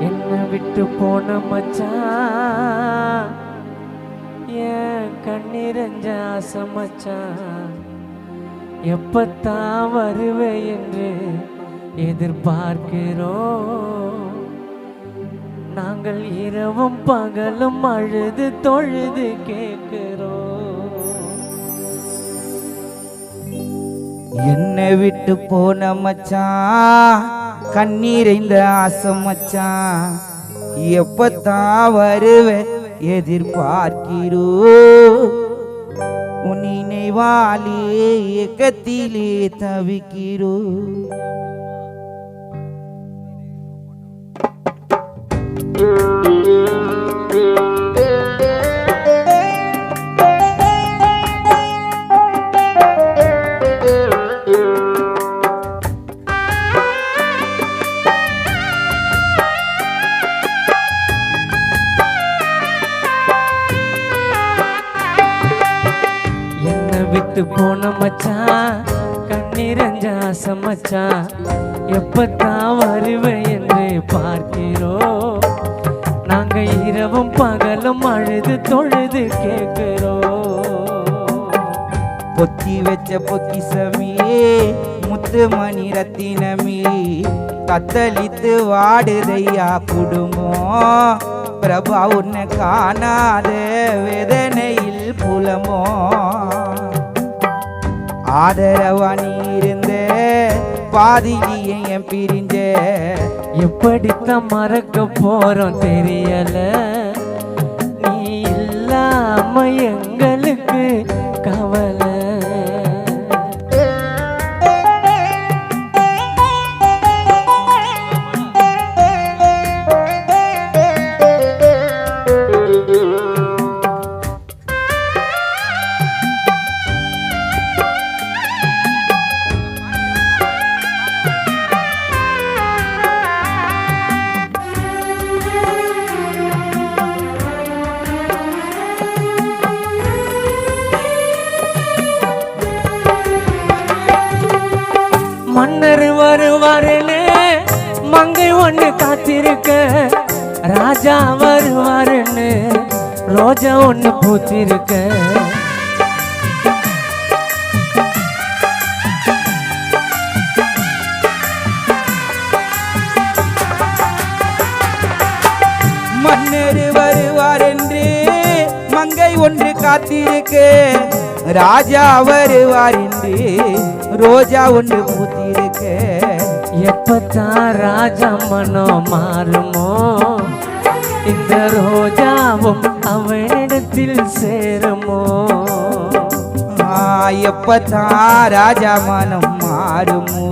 என்ன விட்டு போன மச்சான், ஏன் கண்ணீரஞ்ச ஆசை மச்சான், எப்பத்தான் வருவே என்று எதிர்பார்க்கிறோம். நாங்கள் இரவும் பகலும் அழுது தொழுது கேட்கிறோம். என்னை விட்டு போன மச்சான், கண்ணீரைந்த ஆசை மச்சான், எப்பத்தான் வருவே எதிர்பார்க்கிறோ. உன் நினைவாலே ஏக்கத்திலே தவிக்கிறோ. விட்டு போன மச்சான், கண்ணீரஞ்ச ஆசை மச்சான், எப்பத்தான் வருவே என்று பார்க்கிறோம். நாங்க இரவும் பகலும் அழுது தொழுது கேட்கிறோம். பொத்தி வச்ச பொக்கிசமியே முத்து மணி ரத்தினமே, தத்தளித்து வாடுதையா குடும்பம். பிரபா உன்னை காணாத வேதனையில் புலமோ. ஆதரவா நீ இருந்த பாதியிலே என் பிரிஞ்ச, எப்படித்தான் மறக்க போறோம் தெரியல. நீ இல்லாம எங்களுக்கு கவலை. மன்னர் வருவாருன்னு மங்கை ஒண்ணு காத்திருக்க, ராஜா வருவாருன்னு ரோஜா ஒண்ணு பூத்திருக்க. மன்னர் வருவார் என்று மங்கை ஒன்று காத்திருக்க, ராஜா வருவார் என்று ரோஜா ஒன்று பூத்திருக்க. எப்பத்தான் ராஜா மனம் மாறுமோ, இந்த ரோஜாவும் அவனிடத்தில் சேருமோ. எப்பத்தான் ராஜா மனம் மாறுமோ,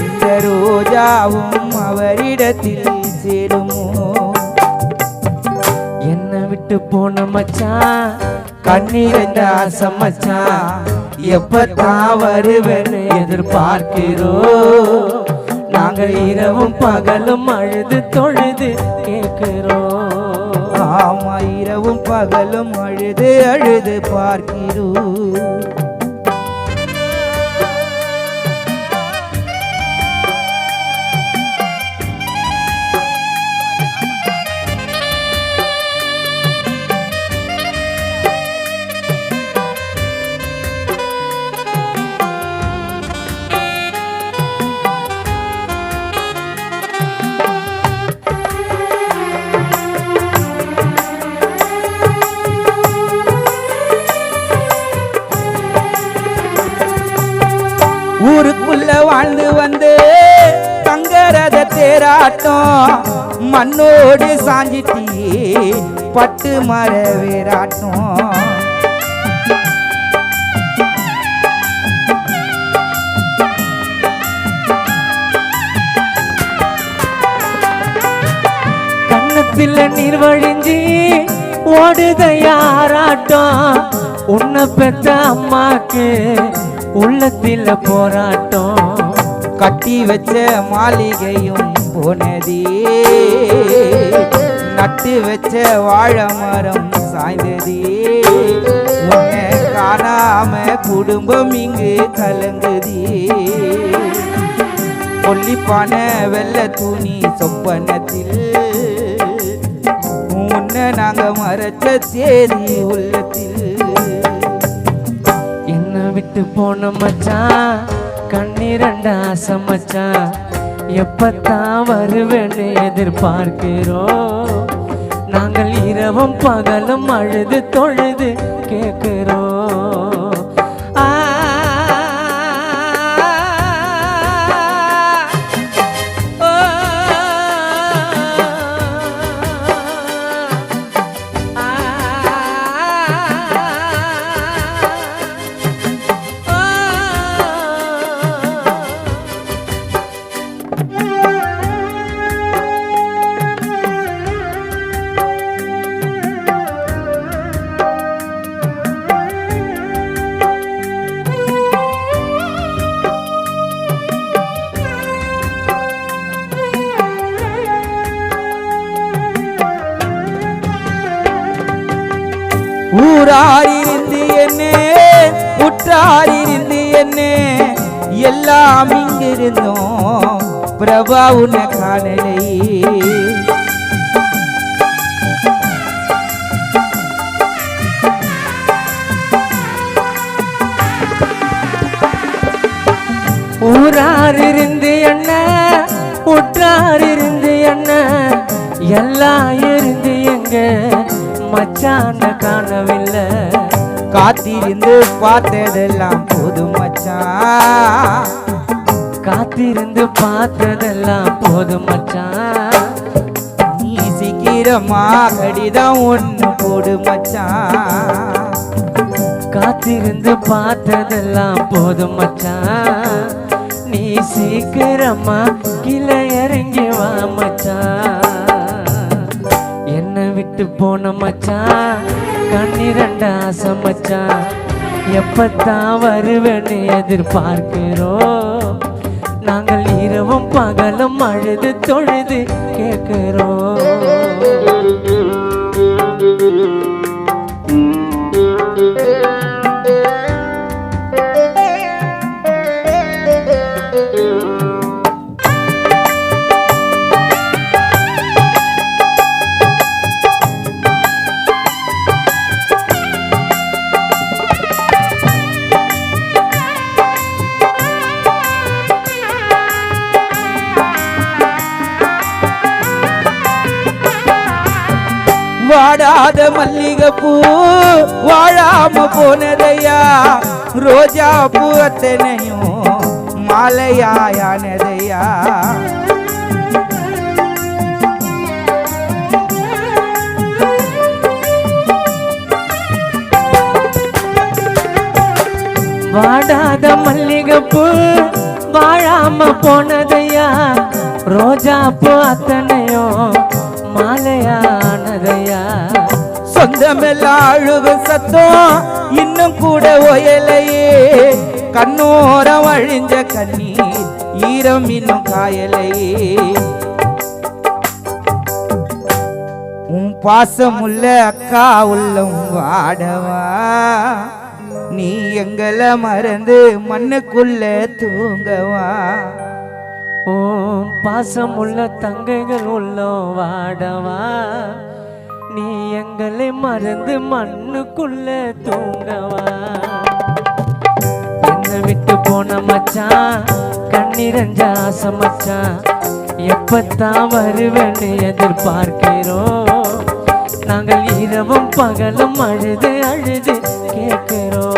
இந்த ரோஜாவும் அவரிடத்தில் சேருமோ. என்ன விட்டு போன மச்சான், கண்ணீரஞ்ச ஆசை மச்சான், எப்பத்தான் வருவேன்னு எதிர்பார்க்கிறோம். நாங்கள் இரவும் பகலும் அழுது தொழுது கேட்கிறோம். ஆமா, இரவும் பகலும் அழுது அழுது பார்க்கிறோம். ஊருக்குள்ள வாழ்ந்து வந்து தங்கரத தேராட்டம், மண்ணோடு சாஞ்சிட்டியே பட்டு மர வேராட்டம். கண்ணத்தில் நீர் வழிஞ்சி ஓடுதையாராட்டம், உன்னை பெற்ற அம்மாக்கு உள்ளத்தில போராட்டம். கட்டி வச்ச மாளிகையும் போனதே, நட்டு வச்ச வாழை மரம் சாய்ந்ததே. உன்னை காணாம குடும்பம் இங்கு கலங்குதே. கொல்லிப்பான வெள்ள துணி சொப்பனத்தில் உன்னை நாங்க மறைச்ச சேரி உள்ளத்தில். என்ன விட்டு போன மச்சான் கண்ணீரண்டா ஆசை மச்சான், எப்பத்தான் வருவேன்னு எதிர்பார்க்கிறோம். நாங்கள் இரவும் பகலும் அழுது தொழுது கேட்கிறோம். ஊராரிருந்து என்னே உற்றாரிருந்து என்னே எல்லாம் இங்கிருந்தோம் பிரபா உன்னை காணலை. ஊராரிருந்து என்ன உற்றாரிருந்து என்ன எல்லாம் இருந்து எங்க மச்சான காணவில்லை. காத்திருந்து பார்த்ததெல்லாம் போதும் மச்சான், காத்திருந்து பார்த்ததெல்லாம் போதும் மச்சான். நீ சீக்கிரமா கடிதம் ஒன்று போடு மச்சான். காத்திருந்து பார்த்ததெல்லாம் போதும் மச்சான், நீ சீக்கிரமா கீழே இறங்கி வா மச்சான். என்ன விட்டு போன மச்சான் கண்ணீரண்டா ஆசை மச்சான், எப்பத்தான் வருவேன்னு எதிர்பார்க்கிறோம். நாங்கள் இரவும் பகலும் அழுது தொழுது கேட்கிறோம். வாடாத மல்லிகைப்பூ வாழாம போனதையா, ரோஜா பூ அத்தனையும் மாலையானதையா. வாடாத மல்லிகைப்பூ வாழாம போனதையா, ரோஜா பூ அத்தனையும் மாலையானதையா. சொந்தமெல்லாம் அழுகு சத்தம் இன்னும் கூட ஒயலையே, கண்ணோரம் அழிஞ்ச கண்ணீர் ஈரம் இன்னும் காயலையே. உன் பாசமுள்ள அக்கா உள்ளம் வாடவா, நீ எங்களை மறந்து மண்ணுக்குள்ள தூங்கவா. ஓ பாசம் உள்ள தங்கைகள் உள்ளம் வாடவா, நீ எங்களை மறந்து மண்ணுக்குள்ள தூங்கவா. என்ன விட்டு போன மச்சான் கண்ணீரஞ்ச ஆசை மச்சான், எப்பத்தான் வருவேன்னு எதிர்பார்க்கிறோம். நாங்கள் இரவும் பகலும் அழுது அழுது கேட்கிறோம்.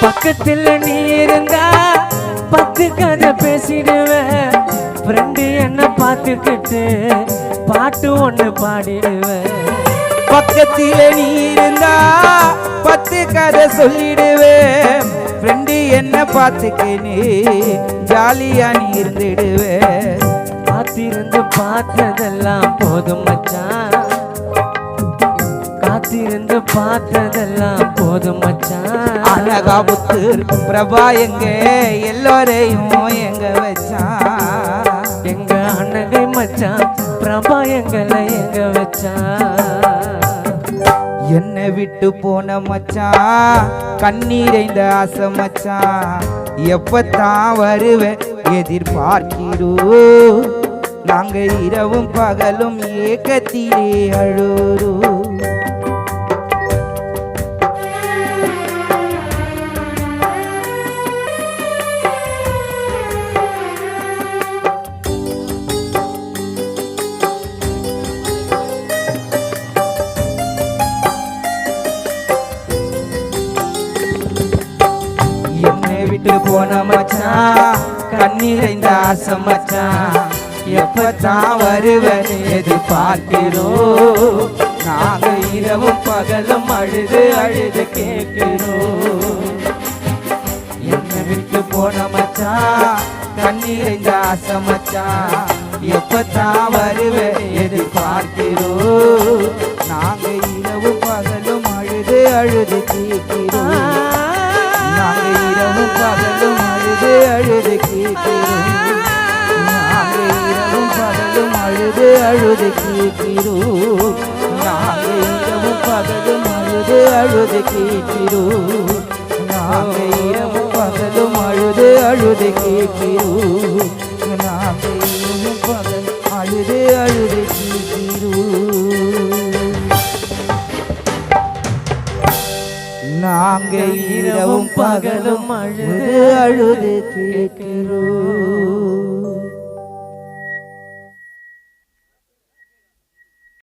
பக்கத்தில் நீ இருந்தா 10 கதை பேசிடுவேன். ஃப்ரெண்டு என்ன பார்த்துக்கிட்டு பாட்டு ஒன்று பாடிடுவேன். பக்கத்தில் நீ இருந்தா 10 கதை சொல்லிடுவேன். ஃப்ரெண்டு என்ன பார்த்துக்கினு ஜாலியா நீ இருந்துடுவே. காத்திருந்து பார்த்ததெல்லாம் போதும் மச்சான், காத்திருந்து பார்த்ததெல்லாம் போதும் மச்சான். அழகாபுத்து பிரபா எங்க எல்லோரையும் எங்க வச்சான். எங்க அண்ணகை மச்சான் பிரபா எங்களை எங்க வச்சான். என்னை விட்டு போன மச்சான் கண்ணீரைந்த ஆசை மச்சான். எப்பத்தான் வருவேன் எதிர்பார்க்கிறோம். நாங்க இரவும் பகலும் ஏக்கத்திலே அழுறோம். என்னை விட்டு போன மச்சான் கண்ணீரைந்த ஆசை மச்சான். எப்பத்தான் வருவன் எதிர்பார்க்கிறோம். நாங்க இரவும் பகலும் அழுது அழுது கேட்கிறோம். என்னை விட்டு போன மச்சான் கண்ணீரைந்த ஆசை மச்சான். எப்பத்தான் வருவன் எதிர்பார்க்கிறோம். நாங்க இரவும் பகலும் அழுது அழுது கேட்கிறோம். நாங்க இரவும் பகலும் அழுது அழுது கேட்கிறோம். நாங்க இரவும் பகலும் அழுது அழுது கேட்கிறோம். நாங்க இரவும் பகலும் அழுது அழுது கேட்கிறோம். நாங்க இரவும் பகலும் அழுது அழுது கேட்கிறோம். நாங்க இரவும் பகல் அழுது அழுது கேட்கிறோம். நாங்க இரவும் பகலும் அழுது அழுது கேட்கிறோம்.